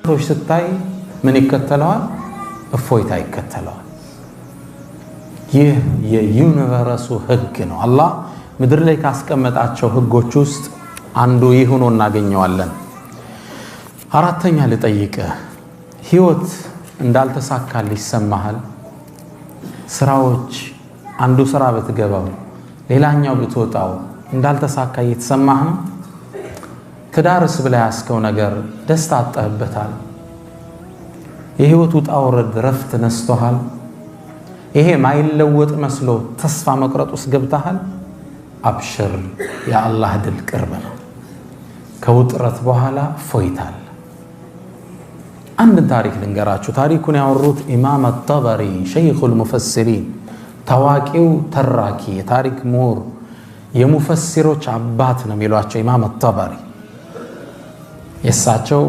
ሮሽ ስታይ ምን ይከተለዋል? እፎይታ ይከተለዋል። ይህ የዩኒቨርሱ ህግ ነው። አላህ ምድር ላይ ካስቀመጣቸው ህጎች ውስጥ አንዱ ይህ ሆኖ እናገኘዋለን። አራተኛ ልጠይቅህ፣ ህይወት እንዳልተሳካልህ ይሰማሃል? ስራዎች አንዱ ስራ ብትገባው ሌላኛው ብትወጣው እንዳልተሳካ እየተሰማህ ነው? ትዳርስ ብለህ ያስከው ነገር ደስታ አጣህበታል? የህይወት ውጣ ውረድ ረፍት ነስቶሃል? ይሄ ማይለወጥ መስሎ ተስፋ መቁረጥ ውስጥ ገብተሃል? አብሽር፣ የአላህ ድል ቅርብ ነው። ከውጥረት በኋላ እፎይታል። አንድ ታሪክ ልንገራችሁ። ታሪኩን ያወሩት ኢማም አጠበሪ ሸይኹል ሙፈሲሪን፣ ታዋቂው ተራኪ የታሪክ ምሁር የሙፈሲሮች አባት ነው የሚሏቸው ኢማም አጠበሪ። የእሳቸው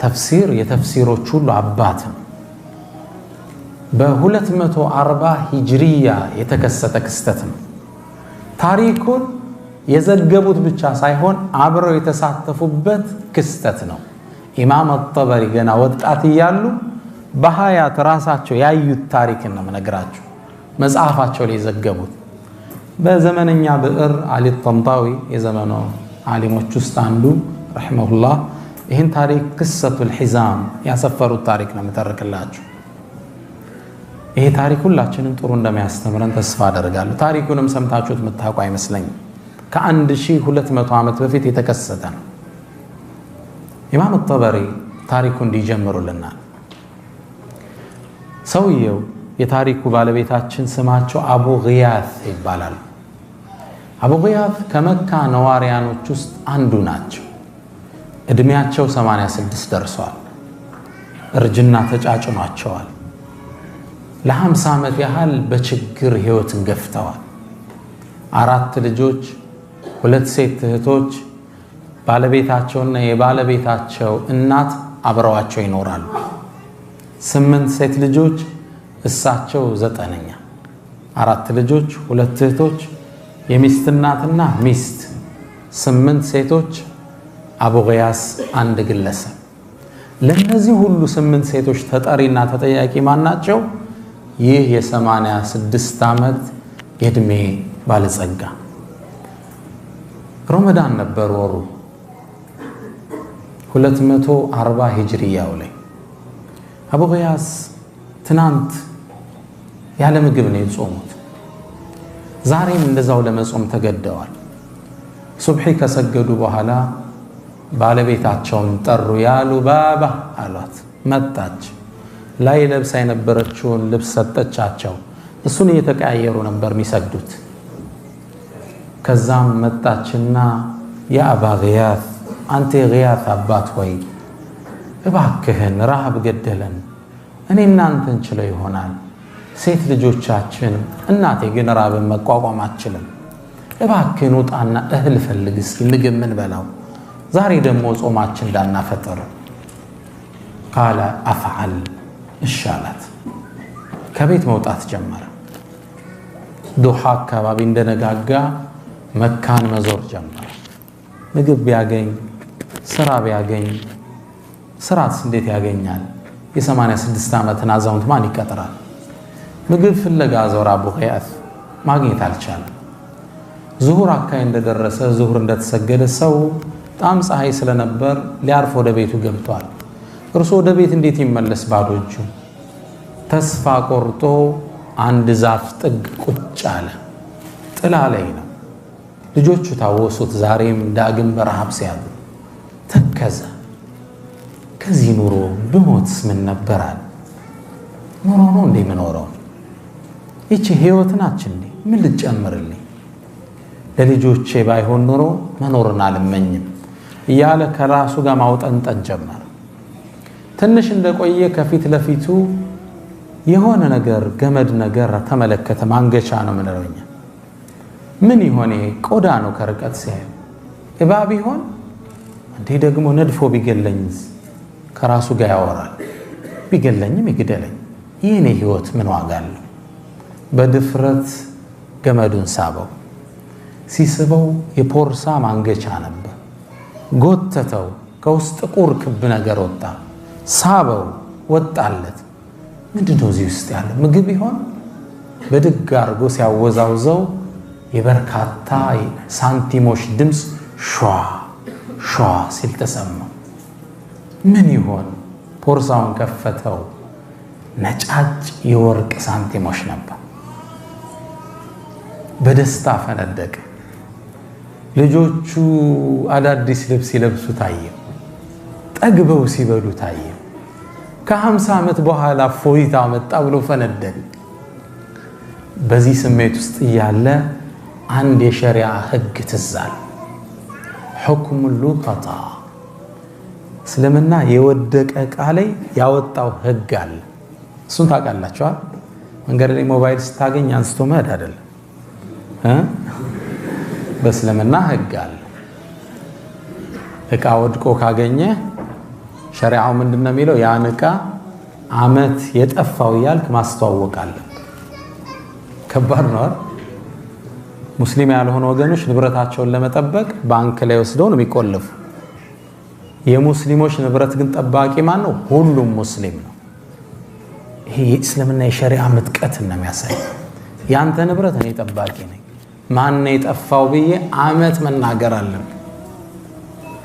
ተፍሲር የተፍሲሮች ሁሉ አባት ነው። በ240 ሂጅሪያ የተከሰተ ክስተት ነው። ታሪኩን የዘገቡት ብቻ ሳይሆን አብረው የተሳተፉበት ክስተት ነው። ኢማም አጠበሪ ገና ወጣት እያሉ በሀያት ራሳቸው ያዩት ታሪክን ነው የምነግራችሁ። መጽሐፋቸው ላይ የዘገቡት በዘመነኛ ብዕር አሊ ጠንጣዊ የዘመኑ ዓሊሞች ውስጥ አንዱ ረሂመሁላህ ይህን ታሪክ ቅሰቱል ሒዛም ያሰፈሩት ታሪክ ነው የምተርክላችሁ። ይሄ ታሪክ ሁላችንም ጥሩ እንደሚያስተምረን ተስፋ አደርጋለሁ። ታሪኩንም ሰምታችሁት የምታውቁ አይመስለኝም። ከ1200 ዓመት በፊት የተከሰተ ነው። ኢማም አጠበሪ ታሪኩ እንዲጀምሩልናል። ሰውየው የታሪኩ ባለቤታችን ስማቸው አቡ ግያት ይባላል። አቡ ግያት ከመካ ነዋሪያኖች ውስጥ አንዱ ናቸው። እድሜያቸው 86 ደርሷል። እርጅና ተጫጭኗቸዋል። ለ50 ዓመት ያህል በችግር ህይወትን ገፍተዋል። 4 ልጆች፣ 2 ሴት እህቶች፣ ባለቤታቸውና የባለቤታቸው እናት አብረዋቸው ይኖራሉ። 8 ሴት ልጆች፣ እሳቸው 9ኛ። 4 ልጆች፣ 2 እህቶች፣ የሚስት እናትና ሚስት፣ 8 ሴቶች፣ አቡ ግያስ አንድ ግለሰብ። ለነዚህ ሁሉ 8 ሴቶች ተጠሪና ተጠያቂ ማናቸው? ይህ የ86 ዓመት የእድሜ ባለጸጋ። ረመዳን ነበር ወሩ 240 ሂጅሪያው ላይ። አቡ ግያስ ትናንት ያለ ምግብ ነው የጾሙት። ዛሬም እንደዛው ለመጾም ተገደዋል። ሱብሒ ከሰገዱ በኋላ ባለቤታቸውን ጠሩ። ያሉ ባባ አሏት። መጣች። ላይ ለብሳ የነበረችውን ልብስ ሰጠቻቸው። እሱን እየተቀያየሩ ነበር የሚሰግዱት። ከዛም መጣችና የአባ ግያት፣ አንተ የግያት አባት ሆይ እባክህን ረሃብ ገደለን፣ እኔ እናንተን ችለው ይሆናል፣ ሴት ልጆቻችን፣ እናቴ ግን ረሃብን መቋቋም አትችልም። እባክህን ውጣና እህል ፈልግ እስኪ ምግብ ምን በላው፣ ዛሬ ደግሞ ጾማችን እንዳናፈጥር። ቃለ አፍዓል፣ እሺ አላት። ከቤት መውጣት ጀመረ። ዱሃ አካባቢ እንደነጋጋ መካን መዞር ጀመረ። ምግብ ቢያገኝ ስራ ቢያገኝ፣ ስራስ እንዴት ያገኛል? የ86 ዓመትን አዛውንት ማን ይቀጥራል? ምግብ ፍለጋ ዞር። አቡ ግያት ማግኘት አልቻለም። ዙሁር አካባቢ እንደደረሰ ዙሁር እንደተሰገደ ሰው በጣም ፀሐይ ስለነበር ሊያርፍ ወደ ቤቱ ገብቷል። እርሱ ወደ ቤት እንዴት ይመለስ ባዶ እጁ? ተስፋ ቆርጦ አንድ ዛፍ ጥግ ቁጭ አለ። ጥላ ላይ ነው። ልጆቹ ታወሱት። ዛሬም ዳግም በረሃብ ሲያሉ ተከዘ። ከዚህ ኑሮ ብሞትስ ምን ነበራል? ኑሮ ነው እንዴ ምኖረው? ይቺ ህይወት ናች እንዴ? ምን ልጨምርልኝ? ለልጆቼ ባይሆን ኑሮ መኖርን አልመኝም እያለ ከራሱ ጋር ማውጠንጠን ጀመረ። ትንሽ እንደቆየ ከፊት ለፊቱ የሆነ ነገር ገመድ ነገር ተመለከተ። ማንገቻ ነው ምንለውኛ። ምን ይሆን? ቆዳ ነው ከርቀት ሲያዩ። እባብ ይሆን እንዴ? ደግሞ ነድፎ ቢገለኝስ? ከራሱ ጋር ያወራል። ቢገለኝም ይግደለኝ፣ የኔ ህይወት ምን ዋጋ አለው? በድፍረት ገመዱን ሳበው። ሲስበው የፖርሳ ማንገቻ ነበር። ጎተተው። ከውስጥ ጥቁር ክብ ነገር ወጣ። ሳበው ወጣለት ምንድነው እዚህ ውስጥ ያለው ምግብ ይሆን በድግ አርጎ ሲያወዛውዘው የበርካታ ሳንቲሞች ድምጽ ሿ ሿ ሲል ተሰማ ምን ይሆን ፖርሳውን ከፈተው ነጫጭ የወርቅ ሳንቲሞች ነበር በደስታ ፈነደቀ ልጆቹ አዳዲስ ልብስ ይለብሱ ታየ ጠግበው ሲበሉ ታየ ከ50 ዓመት በኋላ ፎይታ መጣ ብሎ ፈነደቀ በዚህ ስሜት ውስጥ ያለ አንድ የሸሪዓ ህግ ትዛል حكم اللقطة እስልምና የወደቀ ቃል ያወጣው ህግ አለ እሱን ታውቃላችሁ መንገድ ላይ ሞባይል ስታገኝ አንስቶ መሄድ አይደለም በእስልምና ህግ አለ እቃ ወድቆ ካገኘ ሸሪዓው ምንድነው የሚለው ያን እቃ አመት የጠፋው ያልክ ማስተዋወቅ አለ ከባድ ነው ሙስሊም ያልሆኑ ወገኖች ንብረታቸውን ለመጠበቅ ባንክ ላይ ወስደው ነው የሚቆልፉ የሙስሊሞች ንብረት ግን ጠባቂ ማን ነው ሁሉም ሙስሊም ነው ይሄ እስልምና የሸሪዓ ምጥቀት ነው የሚያሳይ ያንተ ንብረት እኔ ጠባቂ ነኝ ማን ነው የጠፋው ብዬ አመት መናገር አለብኝ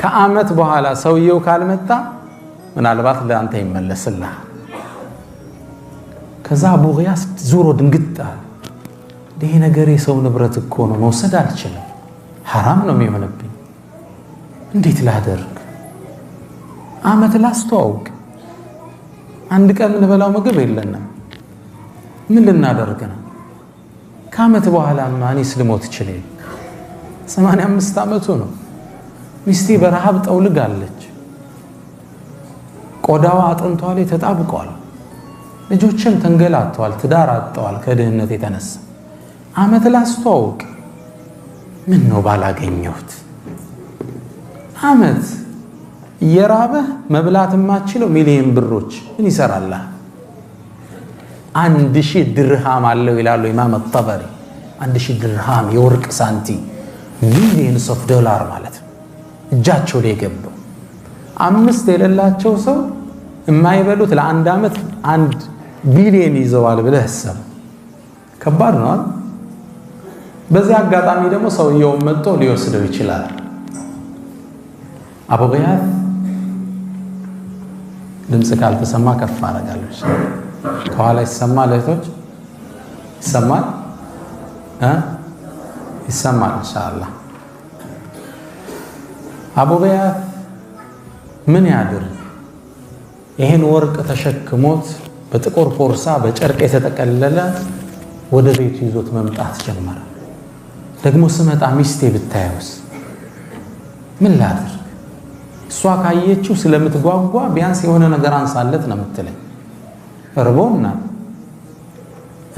ከአመት በኋላ ሰውየው ካልመጣ ምናልባት ለአንተ ይመለስልህ ከዛ አቡ ግያስ ዙሮ ድንግጣ ይሄ ነገር የሰው ንብረት እኮ ነው መውሰድ አልችልም حرام ነው የሚሆንብኝ እንዴት ላደርግ አመት ላስተዋውቅ አንድ ቀን እንበላው ምግብ የለንም ምን ልናደርግ ነው ከአመት በኋላ ማን ይስልሞት ይችላል 85 አመቱ ነው ሚስቴ በረሃብ ጠውልጋለች ቆዳዋ አጥንቷ ላይ ተጣብቋል ልጆችም ተንገላተዋል ትዳር አጥተዋል ከድህነት የተነሳ አመት ላስተዋውቅ ምን ነው ባላገኘሁት አመት የራበህ መብላት ማችለው ሚሊዮን ብሮች ምን ይሰራል 1000 ድርሃም አለው ይላሉ ኢማም አጠበሪ 1000 ድርሃም የወርቅ ሳንቲ ሚሊዮንስ ኦፍ ዶላር ማለት እጃቸው ላይ ገባው 5 የሌላቸው ሰው የማይበሉት ለአንድ አመት 1 ቢሊዮን ይዘዋል ብለህ አሰብ ከባድ ነው በዚህ አጋጣሚ ደግሞ ሰውየው መጥቶ ሊወስደው ይችላል አቡ ግያስ ድምጽ ካልተሰማ ከፍ አደርጋለሁ ከኋላ ይሰማል እህቶች ይሰማል ይሰማል ኢንሻአላህ አቡ ግያስ ምን ያድርግ ይሄን ወርቅ ተሸክሞት በጥቁር ፖርሳ በጨርቅ የተጠቀለለ ወደ ቤቱ ይዞት መምጣት ጀመረ ደግሞ ስመጣ ሚስቴ ብታየውስ ምን ላድርግ እሷ ካየችው ስለምትጓጓ ቢያንስ የሆነ ነገር አንሳለት ነው የምትለኝ እርቦና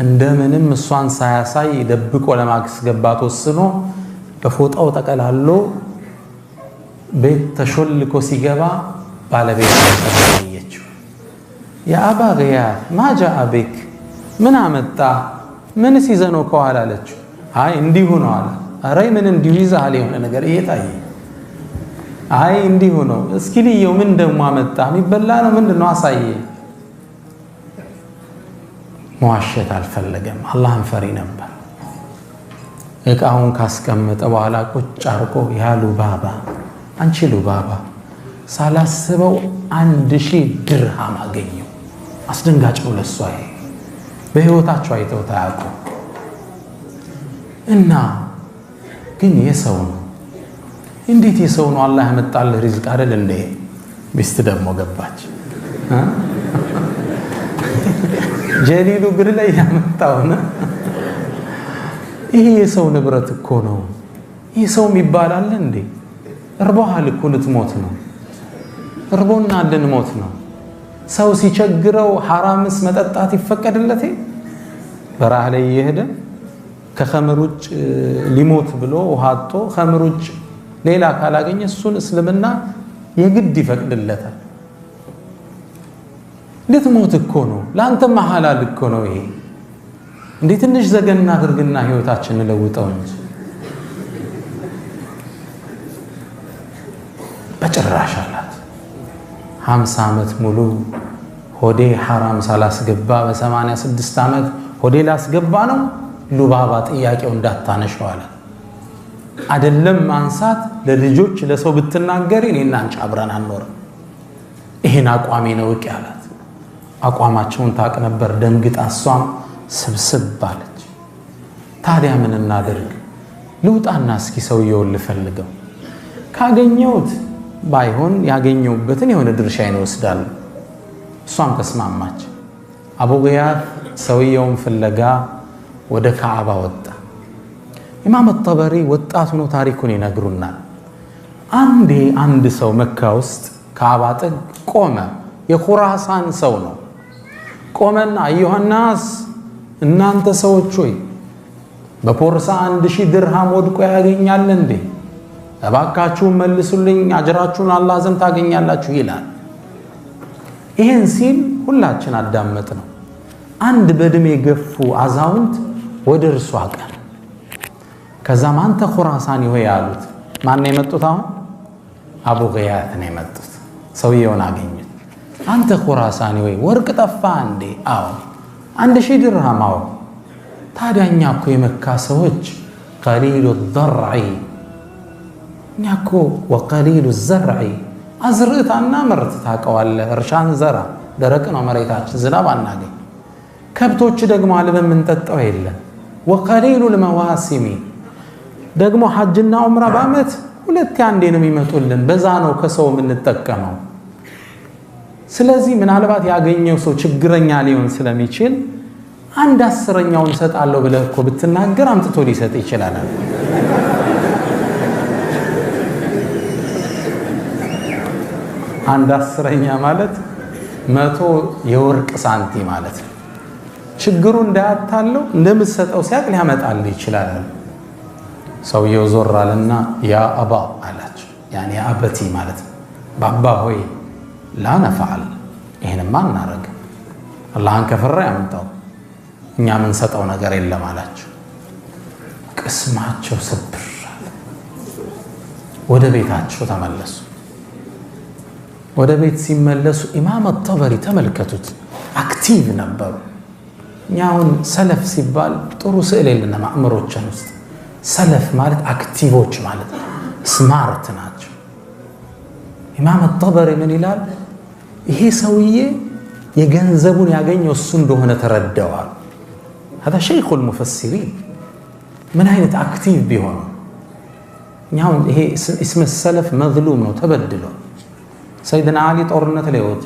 እንደምንም እሷን ሳያሳይ ደብቆ ለማስገባት ወስኖ በፎጣው ተቀላሎ ቤት ተሾልኮ ሲገባ ባለቤት ተጠየችው ያ አባ ግያስ ማጃ አበክ ምን አመጣ ምን ሲዘኖ ከኋላ አለችው አይ እንዲሁ ነው አለ አሬ ምን እንዲሁ ይዛል የሆነ ነገር እየታየ አይ እንዲሁ ነው እስኪ ልየው ምን ደሞ አመጣ የሚበላ ነው ምንድነው አሳየ መዋሸት አልፈለገም አላህን ፈሪ ነበር እቃውን ካስቀመጠ በኋላ ቁጭ አርቆ ያሉ ባባ አንቺ ሉባባ ሳላስበው 1000 ድርሃም አገኘው አስደንጋጭ ነው ለሷ በህይወታቸው አይተው ታያቁ እና ግን የሰው ነው እንዴት የሰው ነው አላህ ያመጣል ሪዝቅ አይደል እንዴ ሚስት ደግሞ ገባች ጀሊሉ ግር ላይ ያመጣውና ይሄ የሰው ንብረት እኮ ነው ይሄ ሰው ይባላል እንዴ እርባሃል እኮ ልትሞት ነው እርቦና ልንሞት ነው ሰው ሲቸግረው ሐራምስ መጠጣት ይፈቀድለቴ በራህ ላይ ይሄደ ከኸምር ውጭ ሊሞት ብሎ ወሃጦ ኸምር ውጭ ሌላ ካላገኘ እሱን እስልምና የግድ ይፈቅድለታል ልትሞት እኮ ነው ላንተ መሐላል እኮ ነው ይሄ እንዴ ትንሽ ዘገና አድርግና ህይወታችንን ለውጠው እንጂ በጭራሽ አላት 50 ዓመት ሙሉ ሆዴ ሐራም ሳላስገባ በ86 ዓመት ሆዴ ላስገባ ነው ሉባባ ጥያቄው እንዳታነሽው አለ። አይደለም ማንሳት ለልጆች ለሰው ብትናገሪ እኔና አንቺ አብረን አንኖርም። ይሄን አቋሜ ነው እቂ አላት። አቋማቸውን ታቅ ነበር። ደንግጣ እሷም ስብስብ አለች። ታዲያ ምን እናደርግ? ልውጣና እስኪ ሰውየውን ልፈልገው፣ ካገኘሁት ባይሆን ያገኘሁበትን የሆነ ድርሻዬን እወስዳለሁ። እሷም ተስማማች። አቡ ጊያት ሰውየውን ፍለጋ ወደ ካዕባ ወጣ። ኢማም አጠበሪ ወጣት ሆኖ ታሪኩን ይነግሩናል። አንዴ አንድ ሰው መካ ውስጥ ካዕባ ጥግ ቆመ። የኹራሳን ሰው ነው። ቆመና አዩሃናስ እናንተ ሰዎች ሆይ በፖርሳ 1000 ድርሃም ወድቆ ያገኛል እንዴ? እባካችሁ መልሱልኝ፣ አጅራችሁን አላህ ዘንድ ታገኛላችሁ ይላል። ይሄን ሲል ሁላችን አዳመጥ ነው። አንድ በእድሜ ገፉ አዛውንት ወደ እርሱ አቀን። ከዛም አንተ ኹራሳኒ ሆይ ያሉት። ማን ነው የመጡት? አሁን አቡ ጊያት ነው የመጡት። ሰውየውን አገኙት። አንተ ኹራሳኒ ሆይ ወርቅ ጠፋ እንዴ? አዎ። 1000 ድርሃም? አዎ። ታዲያ እኛ እኮ የመካ ሰዎች ቀሊሉ ዘርዒ እኛ እኮ ወቀሊሉ ዘርዒ አዝርዕታና ምርት ታውቀዋለህ። እርሻን ዘራ፣ ደረቅ ነው መሬታችን፣ ዝናብ አናገኝ። ከብቶች ደግሞ አልበን የምንጠጣው የለም። ወቀሊሉ ልመዋሲሚ ደግሞ ሐጅና ዑምራ በዓመት 2 አንዴ ነው የሚመጡልን። በዛ ነው ከሰው የምንጠቀመው። ስለዚህ ምናልባት ያገኘው ሰው ችግረኛ ሊሆን ስለሚችል 1/10ኛውን ሰጣለሁ ብለህ እኮ ብትናገር አምጥቶ ሊሰጥ ይችላል። 1/10ኛ ማለት 100 የወርቅ ሳንቲ ማለት ነው። ችግሩ እንዳያታለው እንደምትሰጠው ሲያቅ ሊያመጣል ይችላል። ሰውየው ዞር አለና ያ አባ አላቸው። ያኔ አበቲ ማለት ነው። ባባ ሆይ ላ ነፈዓል፣ ይሄንማ እናረግ፣ አላህን ከፈራ ያምጣው፣ እኛ ምን ሰጠው ነገር የለም አላቸው። ቅስማቸው ስብር አለ። ወደ ቤታቸው ተመለሱ። ወደ ቤት ሲመለሱ ኢማም አጠበሪ ተመልከቱት፣ አክቲቭ ነበሩ። እኛውን ሰለፍ ሲባል ጥሩ ስዕል የለንም አእምሮችን ውስጥ። ሰለፍ ማለት አክቲቮች ማለት ነው፣ ስማርት ናቸው። ኢማም አጠበሪ ምን ይላል? ይሄ ሰውዬ የገንዘቡን ያገኘው እሱ እንደሆነ ተረዳዋል። هذا شيخ المفسرين ምን አይነት አክቲቭ ቢሆን። እኛውን ይሄ እስመ ሰለፍ መዝሉም ነው፣ ተበድሎ። ሰይድና አሊ ጦርነት ላይ ወጡ።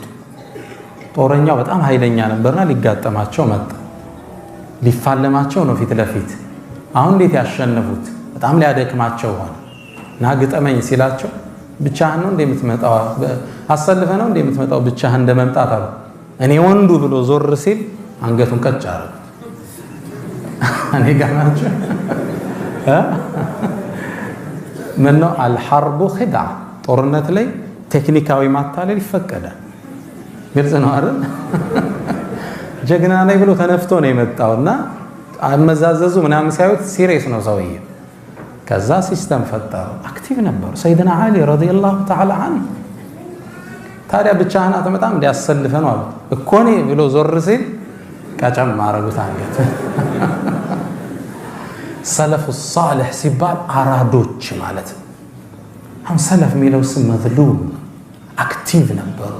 ጦረኛው በጣም ኃይለኛ ነበርና ሊጋጠማቸው መጣ። ሊፋለማቸው ነው ፊት ለፊት። አሁን እንዴት ያሸነፉት? በጣም ሊያደክማቸው ሆነ እና ግጠመኝ ሲላቸው ብቻህን ነው እንደምትመጣው? አሰልፈ ነው እንደምትመጣው? ብቻህን እንደመምጣት አሉ። እኔ ወንዱ ብሎ ዞር ሲል አንገቱን ቀጭ አረገ። እኔ ጋር ናቸው። ምን ነው አልሐርቡ ኺዳ፣ ጦርነት ላይ ቴክኒካዊ ማታለል ይፈቀዳል። ግልጽ ነው አይደል? ጀግና ነኝ ብሎ ተነፍቶ ነው የመጣውና አመዛዘዙ ምናምን ሲያዩት ሲሪየስ ነው ሰውዬ። ከዛ ሲስተም ፈጠሩ። አክቲቭ ነበሩ ሰይድና አሊ ረዲየላሁ ተዓላ ዐንሁ። ታዲያ ብቻህን አትመጣም እንዲያሰልፈ ነው አሉ እኮ እኔ ብሎ ዞር ሲል ቀጨም ማረጉት አንገት። ሰለፉ ሷሊህ ሲባል አራዶች ማለት ነው። አሁን ሰለፍ የሚለው ስም መዝሉም፣ አክቲቭ ነበሩ፣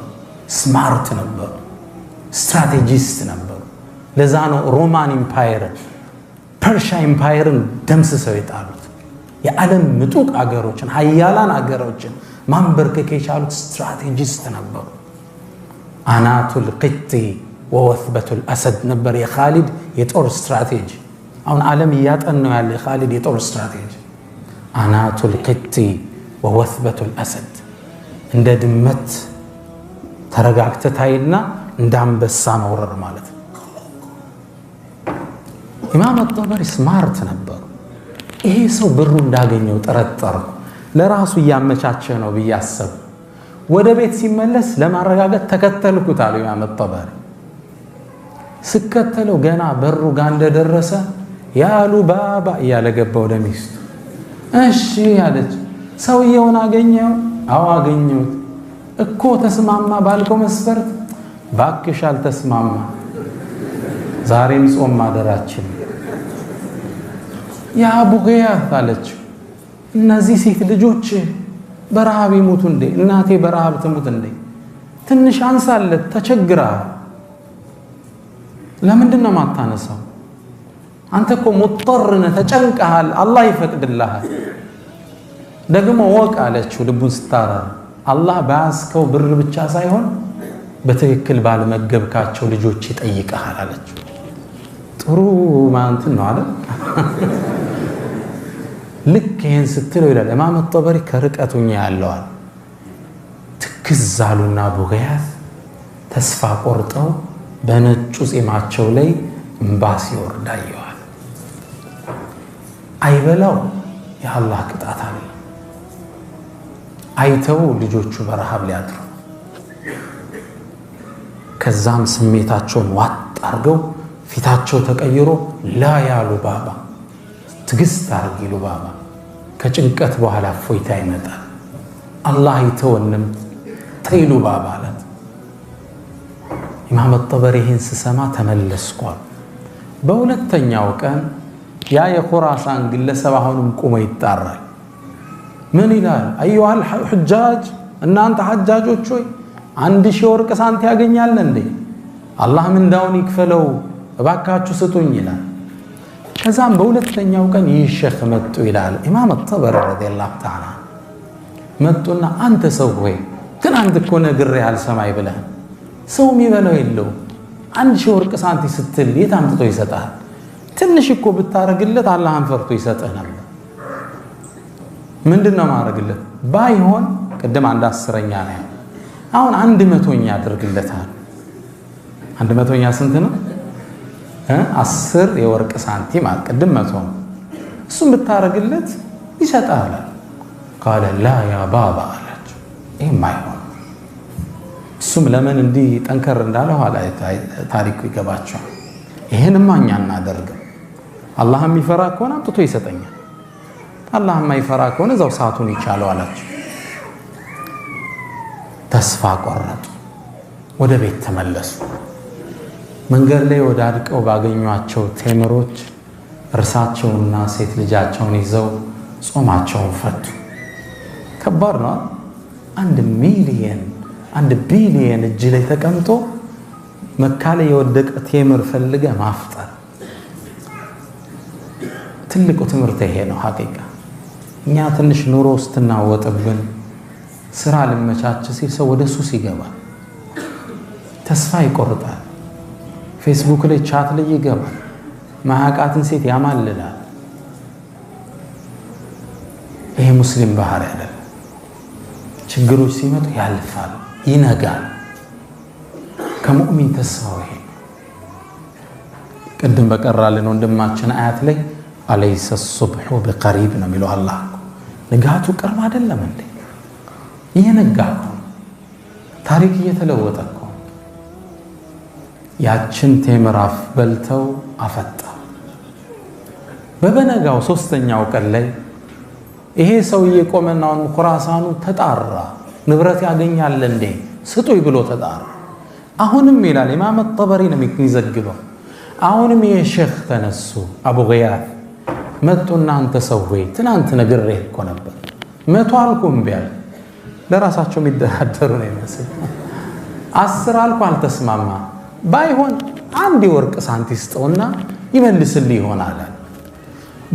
ስማርት ነበሩ፣ ስትራቴጂስት ነበሩ። ለዛ ነው ሮማን ኢምፓየርን ፐርሻ ኢምፓየርን ደምስሰው የጣሉት። የዓለም ምጡቅ አገሮችን ሀያላን አገሮችን ማንበርከክ የቻሉት ስትራቴጂስት ነበሩ። አናቱል ቂጢ ወወትበቱል አሰድ ነበር የኻሊድ የጦር ስትራቴጂ። አሁን ዓለም እያጠናው ያለ የኻሊድ የጦር ስትራቴጂ አናቱል ቂጢ ወወትበቱል አሰድ። እንደ ድመት ተረጋግተህ ታይና እንደ አንበሳ መውረር ማለት ነው። ኢማም አጠበሪ ስማርት ነበሩ። ይሄ ሰው ብሩ እንዳገኘው ጠረጠርኩ፣ ለራሱ እያመቻቸ ነው ብዬ አሰብኩ። ወደ ቤት ሲመለስ ለማረጋገጥ ተከተልኩት አሉ ኢማም አጠበሪ። ስከተለው ገና በሩ ጋር እንደደረሰ ያሉ ባባ እያለ ገባ ወደ ሚስቱ። እሺ ያለች። ሰውየውን አገኘው? አዎ አገኘሁት። እኮ ተስማማ ባልከው መስፈርት ባክሽ አልተስማማ ዛሬም ጾም ማደራችን ያ አቡ ገያት አለችው እነዚህ ሴት ልጆች በረሃብ ይሞቱ እንዴ እናቴ በረሃብ ትሙት እንዴ ትንሽ አንሳለት ተቸግራ ለምንድነው ማታነሳው አንተ እኮ ሙጥርነ ተጨንቀሃል አላህ ይፈቅድልሃል ደግሞ ወቅ አለችው ልቡን ስታራራ አላህ ባስከው ብር ብቻ ሳይሆን በትክክል ባለመገብካቸው ልጆች ይጠይቀሃል አለችው ጥሩ ማንት ነው አይደል ልክ ይሄን ስትለው ይላል ኢማም አጠበሪ ከርቀቱኛ ያለዋል ትክዛሉና ቡገያት ተስፋ ቆርጠው በነጩ ጺማቸው ላይ እንባስ ይወርዳየዋል አይበላው የአላህ ቅጣት አለ አይተው ልጆቹ በረሃብ ሊያድሩ ከዛም ስሜታቸውን ዋጥ አርገው ፊታቸው ተቀይሮ ላ ያሉ ባባ ትግስት አርጊሉ ባባ ከጭንቀት በኋላ ፎይታ ይመጣል አላህ ይተወንም ተይሉ ባባ አላት ኢማም አጠበሪ ይህን ስሰማ ተመለስኳል በሁለተኛው ቀን ያ የኹራሳን ግለሰብ አሁንም ቆሞ ይጣራል ምን ይላል አዩሃል ሁጃጅ እናንተ ሐጃጆች ሆይ 1000 ወርቅ ሳንት ያገኛል እንዴ አላህ ምንዳውን ይክፈለው እባካችሁ ስጡኝ ይላል ከዛም በሁለተኛው ቀን ይሸኽ መጡ ይላል ኢማም አጠበሪ ረዲየላሁ ተዓላ መጡና አንተ ሰው ሆይ ትናንት እኮ ነግሬ አልሰማይ ብለህ ሰው የሚበላው የለው 1000 ወርቅ ሳንቲ ስትል የት አምጥቶ ይሰጣል ትንሽ እኮ ብታረግለት አላህን ፈርቶ ይሰጥህ ነበር ምንድነው ማረግለት ባይሆን ቀደም አንድ 10ኛ ነው አሁን 100ኛ አድርግለታል 100ኛ ስንት ነው 10 የወርቅ ሳንቲም አቀደም 100 እሱም ብታረግለት ይሰጣል قال لا يا بابا አለች ማይሆን እሱም ለምን እንዲ ጠንከር እንዳለው ኋላ ታሪኩ ይገባቸዋል ይሄንማ እኛ እናደርገው አላህ የሚፈራ ከሆነ አጥቶ ይሰጠኛል አላህ የማይፈራ ከሆነ ዘው ሰዓቱን ይቻለው አላቸው ተስፋ ቆረጡ ወደ ቤት ተመለሱ መንገድ ላይ ወዳድቀው ባገኟቸው ቴምሮች እርሳቸውና ሴት ልጃቸውን ይዘው ጾማቸውን ፈቱ ከባድ ነው 1 ቢሊየን እጅ ላይ ተቀምጦ መካ ላይ የወደቀ ቴምር ፈልገ ማፍጠር ትልቁ ትምህርት ይሄ ነው ሐቂቃ እኛ ትንሽ ኑሮ ስትናወጥብን ስራ ለመቻች ሲል ሰው ወደ ሱስ ይገባል ተስፋ ይቆርጣል ፌስቡክ ላይ ቻት ላይ ይገባል ማያቃትን ሴት ያማልላል ይሄ ሙስሊም ባህሪ አይደለም ችግሮች ሲመጡ ያልፋል ይነጋል ከሙእሚን ተስፋው ይሄ ቅድም በቀራልን ወንድማችን አያት ላይ አለይሰ الصبح بقريب ነው የሚለው አላህ ንጋቱ ቅርብ አይደለም እንዴ ይነጋ ታሪክ እየተለወጠ እኮ ያችን ቴምራፍ በልተው አፈጣ በበነጋው 3ኛው ቀን ላይ ይሄ ሰውዬ ቆመናውን ኹራሳኑ ተጣራ ንብረት ያገኛል እንዴ ስጡይ ብሎ ተጣራ አሁንም ይላል ኢማም አጠበሪ ነው የሚዘግበው አሁንም የሼኽ ተነሱ አቡ ገያት መጡና አንተ ሰው ሆይ ትናንት ነግሬህ እኮ ነበር 100 አልኩም ቢያል ለራሳቸው የሚደራደሩ ነው የሚመስል 10 አልኩ አልተስማማ ባይሆን 1 ወርቅ ሳንቲ ስጠውና ይመልስልህ ይሆናል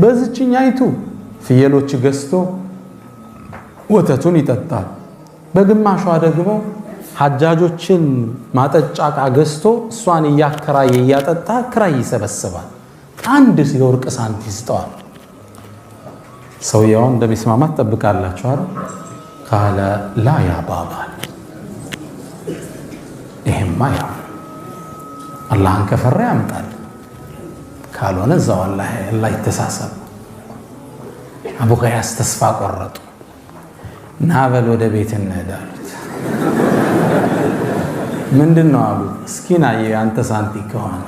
በዚህኛይቱ ፍየሎች ገዝቶ ወተቱን ይጠጣል በግማሿ ደግሞ ሐጃጆችን ማጠጫቃ ገዝቶ እሷን ያከራየ ያጠጣ ክራይ ይሰበስባል 1 የወርቅ ሳንቲ ስጠዋል ሰውየው እንደሚስማማት ተጠብቃላችሁ አይደል قال لا يا بابا ይሄማ ያ አላህን ከፈራ ያምጣል ካልሆነ ዘው አላህ ይተሳሰብ አቡ ገያስ ተስፋ ቆረጡ ናበል ወደ ቤት እንሄዳሉት ምንድነው አሉ እስኪና ያንተ ሳንቲ ከሆነ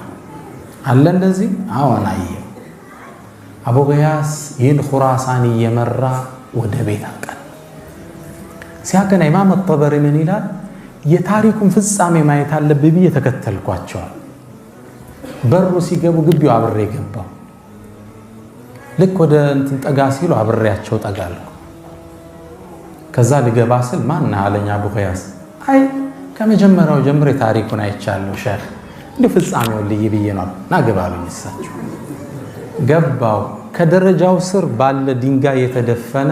አለ እንደዚህ አዎን አየ አቡ ገያስ ይህን ኹራሳን እየመራ ወደ ቤት አቀና ሲያከና ኢማም አጠበሪ ምን ይላል የታሪኩን ፍጻሜ ማየት አለብኝ ብዬ ተከተልኳቸው በሩ ሲገቡ ግቢው አብሬ ገባው ልክ ወደ እንትን ጠጋ ሲሉ አብሬያቸው ጠጋልኩ ከዛ ልገባ ስል ማን አለኝ አቡ ኸያስ አይ ከመጀመሪያው ጀምሬ ታሪኩን አይቻለሁ ሼህ እንደ ፍጻሜው ልይ ብዬ ነው ናገባሉኝ እሳቸው ገባው ከደረጃው ስር ባለ ድንጋይ የተደፈነ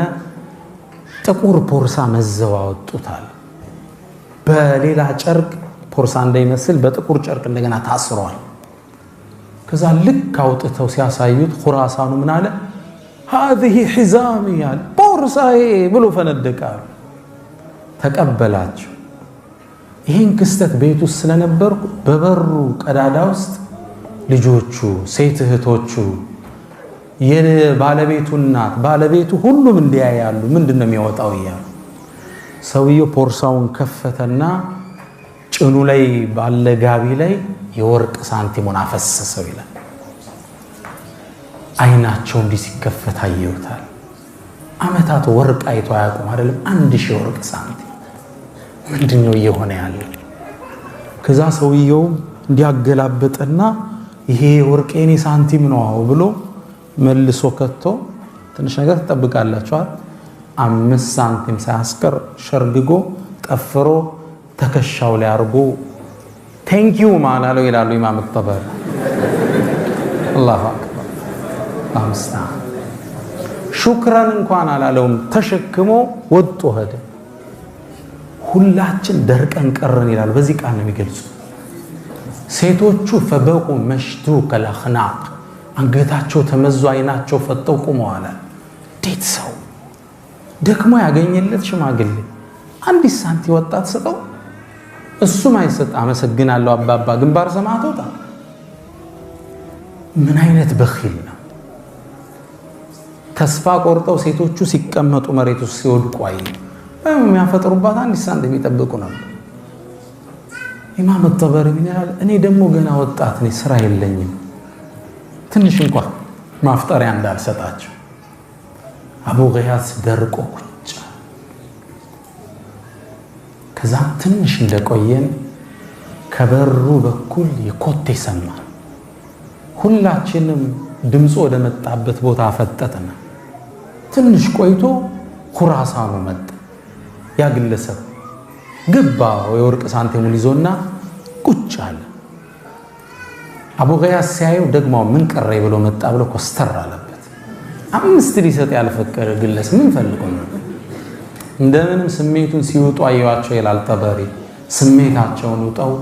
ጥቁር ፖርሳ መዘው አወጡታል በሌላ ጨርቅ ፖርሳ እንዳይመስል በጥቁር ጨርቅ እንደገና ታስሯል ከዛ ልክ አውጥተው ሲያሳዩት ኹራሳኑ ምን አለ هذه حزامي ያለ ፖርሳዬ ብሎ ፈነደቃል ተቀበላቸው ይሄን ክስተት ቤት ውስጥ ስለነበርኩ በበሩ ቀዳዳ ውስጥ ልጆቹ ሴት እህቶቹ የባለቤቱ እናት ባለቤቱ ሁሉም እንዲያያሉ ምንድነው የሚወጣው ይያሉ ሰውየው ፖርሳውን ከፈተና ጭኑ ላይ ባለ ጋቢ ላይ የወርቅ ሳንቲሙን አፈሰሰው ይላል አይናቸው እንዲህ ሲከፈት አየውታል አመታት ወርቅ አይቶ አያውቁም አይደለም 1000 ወርቅ ሳንቲም ምንድነው እየሆነ ያለው ከዛ ሰውየው እንዲያገላበጠና ይሄ ወርቅ የኔ ሳንቲም ነው ብሎ መልሶ ከቶ ትንሽ ነገር ተጠብቃላችሁ 5 ሳንቲም ሳያስቀር ሸርግጎ ጠፍሮ ተከሻው ላይ አርጎ ቴንኪዩ ማላለው ይላሉ ኢማም አጠበሪ አላሁ አክበር አምስታ ሹክራን እንኳን አላለውም ተሸክሞ ወጥቶ ሄደ ሁላችን ደርቀን ቀረን ይላሉ በዚህ ቃል ነው የሚገልጹ ሴቶቹ ፈበቁ መሽቱክ الأخناق አንገታቸው ተመዞ አይናቸው ፈጠው ቆመዋል ዴት ሰው ደክሞ ያገኘለት ሽማግሌ አንዲት ሳንቲ ወጣት ሰጠው እሱም አይሰጥ አመሰግናለሁ አባባ ግንባር ሰማቶታ ምን አይነት በኺል ነው ተስፋ ቆርጠው ሴቶቹ ሲቀመጡ መሬት ውስጥ ሲወድቁ አይ የሚያፈጥሩባት አንዲት ሳንቲ የሚጠብቁ ነው ኢማም አጠበሪ ምን ይላል እኔ ደግሞ ገና ወጣት ነኝ ስራ የለኝም ትንሽ እንኳን ማፍጠሪያ እንዳልሰጣቸው አቡ ኸያስ ደርቆ ቁጭ ከዛ ትንሽ እንደቆየን ከበሩ በኩል የኮቴ ሰማን ሁላችንም ድምጾ ወደ መጣበት ቦታ አፈጠጥና ትንሽ ቆይቶ ኹራሳኑ መጣ ያግለሰብ ገባ የወርቅ ሳንቲሙን ይዞና ቁጭ አለ አቡ ኸያስ ሲያየው ደግሞ ምን ቀረይ ብሎ መጣ ብሎ ኮስተር አለበት 5 ሊሰጥ ያልፈቀደ ግለሰብ ምን ፈልጎ ነው እንደምንም ስሜቱን ሲወጡ አየዋቸው ይላል ጠበሪ ስሜታቸውን ውጠው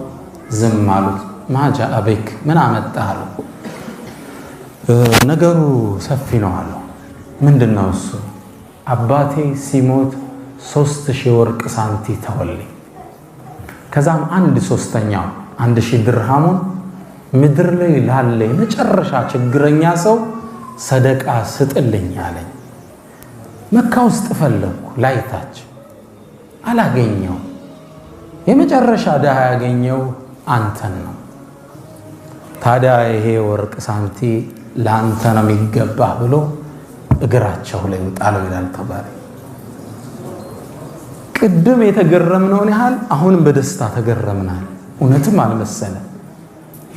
ዝም አሉት ማጃ አበክ ምን አመጣህ አሉ ነገሩ ሰፊ ነው አሉ ምንድነው እሱ አባቴ ሲሞት 3000 ወርቅ ሳንቲ ተወልኝ ከዛም 1/3ኛው 1000 ድርሃሙን ምድር ላይ ላለ መጨረሻ ችግረኛ ሰው ሰደቃ ስጥልኝ አለኝ መካ ውስጥ ፈለኩ ላይታች አላገኘው የመጨረሻ ዳህ ያገኘው አንተን ነው ታዲያ ይሄ ወርቅ ሳንቲ ላንተ ነው የሚገባ ብሎ እግራቸው ላይ ወጣለው ይላል ጠበሪ ቅድም የተገረምነውን ያህል አሁንም በደስታ ተገረምናል እውነትም አልመሰለ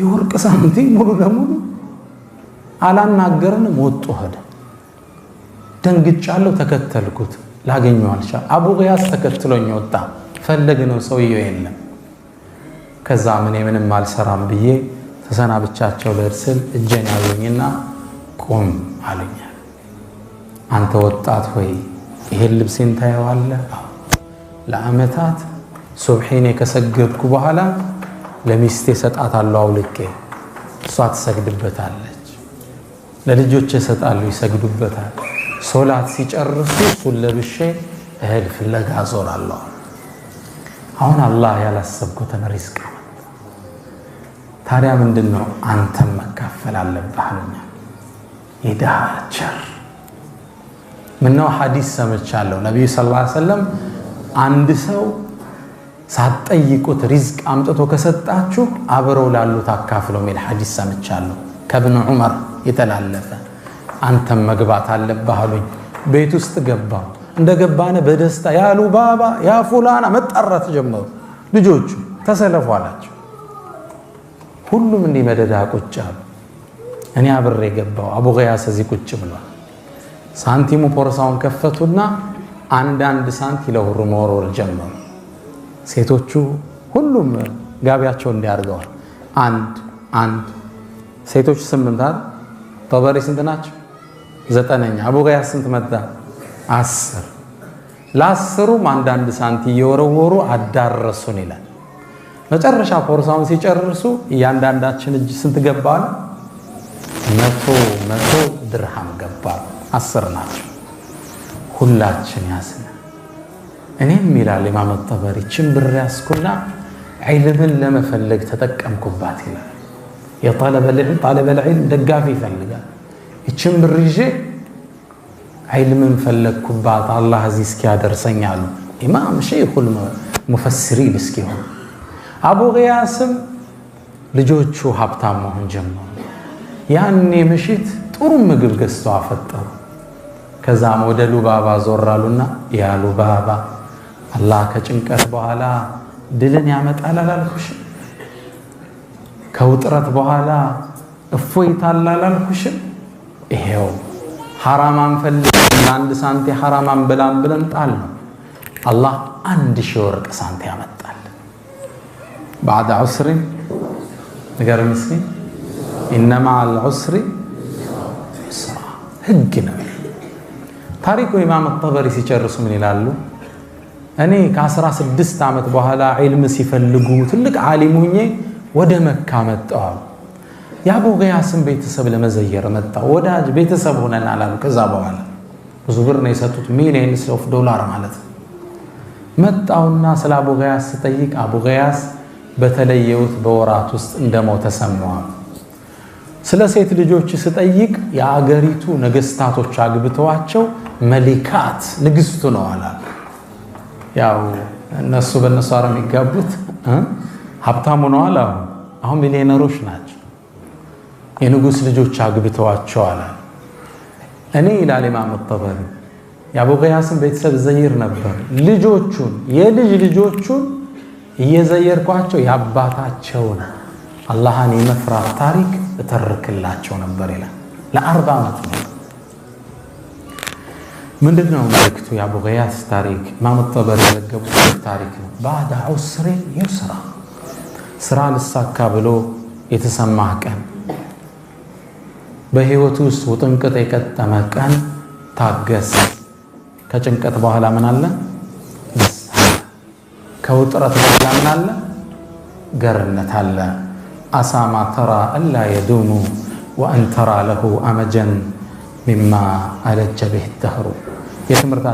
የወርቅ ሳንቲ ሙሉ ለሙሉ አላናገረንም ወጥቶ ሄደ ደንግጫለሁ ተከተልኩት ላገኘው አልቻል አቡ ኸያስ ተከትሎኝ ወጣ ፈለግነው ሰውየው የለም ከዛ ምንም አልሰራም ብዬ ተሰናብቻቸው ለርሰል እጄን ያዘኝና ቆም አለኝ አንተ ወጣት ሆይ ይሄን ልብሴን ታየዋለህ ለአመታት ሱብሂን ከሰገድኩ በኋላ ለሚስቴ ሰጣታለሁ አውልቄ እሷ ትሰግድበታለች ለልጆቼ ሰጣለሁ ይሰግዱበታል ሶላት ሲጨርሱ ሱለብሼ እህል ፍለጋ ዞራለሁ አሁን አላህ ያላሰብኩትን ሪዝቅ ታዲያ ምንድነው አንተም መካፈል አለብህኛ ይዳቸር ምነው ሐዲስ ሰምቻለሁ ነብዩ ሰለላሁ ዐለይሂ ወሰለም አንድ ሰው ሳትጠይቁት ሪዝቅ አምጥቶ ከሰጣችሁ አብረው ላሉት አካፍለው ሚል ሐዲስ ሰምቻለሁ ከብኑ ዑመር የተላለፈ አንተም መግባት አለብህ አሉኝ ቤት ውስጥ ገባው እንደገባነ በደስታ ያ ሉባባ ያ ፉላና መጣራት ጀመሩ ልጆቹ ተሰለፉ አላቸው ሁሉም እንዲህ መደዳ ቁጭ አሉ እኔ አብሬ ገባው አቡ ገያስ እዚህ ቁጭ ብሏል ሳንቲሙ ፖርሳውን ከፈቱና አንድ ሳንቲ ለሁሩ መወርወር ጀመሩ ሴቶቹ ሁሉም ጋቢያቸው እንዲያርገዋል አንድ ሴቶች 8 አይደል ጠበሪ ስንት ናቸው 9ኛ አቡ ገያስ ስንት መጣ 10 ለ10ሩም አንድ ሳንቲ እየወረወሩ አዳረሱን ይላል መጨረሻ ፖርሳውን ሲጨርሱ እያንዳንዳችን እጅ ስንት ገባል 100 ድርሃም ገባል 10 ናቸው ሁላችን ያስነ እኔም ይላል ኢማም ጠበሪ ችምብር ያስኩና ዒልምን ለመፈለግ ተጠቀምኩባት ይላል የطلب العلم ደጋፊ ይፈልጋል ችምብር ይዤ ዒልምን ፈለግኩባት አላህ እዚህ እስኪያደርሰኛሉ ኢማም ሸይኹል ሙፈሲሪን እስኪሆን አቡ ገያስም ልጆቹ ሀብታም መሆን ጀመሩ ያኔ ምሽት ጥሩ ምግብ ገዝተው አፈጠሩ ከዛም ወደ ሉባባ ዞራሉና ያ ሉባባ አላህ ከጭንቀት በኋላ ድልን ያመጣል አላልኩሽ ከውጥረት በኋላ እፎይታ አላልኩሽ ይሄው ሐራማን ፈልግ አንድ ሳንቲ ሐራማን ብለን ጣል ነው አላህ 1000 ወርቅ ሳንቲ ያመጣል بعد عسر ነገር ምስኪን انما العسر يسرا ህግና ታሪኩ ኢማም ጠበሪ ሲጨርሱ ምን ይላሉ እኔ ከ16 አመት በኋላ ዒልም ሲፈልጉ ትልቅ ዓሊም ሆኜ ወደ መካ መጣው ያቡ ገያስን ቤተሰብ ለመዘየር መጣው ወዳጅ ቤተሰብ ሆነና አላሉ ከዛ በኋላ ብዙ ብር ነው የሰጡት ሚሊየንስ ኦፍ ዶላር ማለት መጣውና ስለ አቡ ገያስ ሲጠይቅ አቡ ገያስ በተለየውት በወራት ውስጥ እንደሞተ ሰማው ስለ ሴት ልጆች ሲጠይቅ የአገሪቱ ነገስታቶች አግብተዋቸው መሊካት ንግስቱ ነው አላሉ ያው እነሱ በእነሱ አረም ይጋቡት ሀብታሙ ነው አላሉ አሁን ሚሊዮነሮች ናቸው የንጉስ ልጆች አግብተዋቸው አላሉ እኔ ኢላሊ ኢማም ጠበሪ የአቡ ገያስን ቤተሰብ ዘይር ነበር ልጆቹን የልጅ ልጆቹን እየዘየርኳቸው ያባታቸውን አላህን የመፍራት ታሪክ እተርክላቸው ነበር ይላል ለ40 አመት ነው ምንድነው መልእክቱ የአቡ ገያስ ታሪክ ኢማም ጠበሪ የዘገቡት ታሪክ ነው بعد عسر يسرا ስራ ልሳካ ብሎ የተሰማህ ቀን በህይወቱ ውስጥ ውጥንቅጥ የቀጠመ ቀን ታገስ ከጭንቀት በኋላ ምን አለ ከውጥረት በኋላ ምን አለ ገርነት አለ አሳማ ተራ አላ يدوم وان ترى له امجا مما الج به الدهر የትምርታ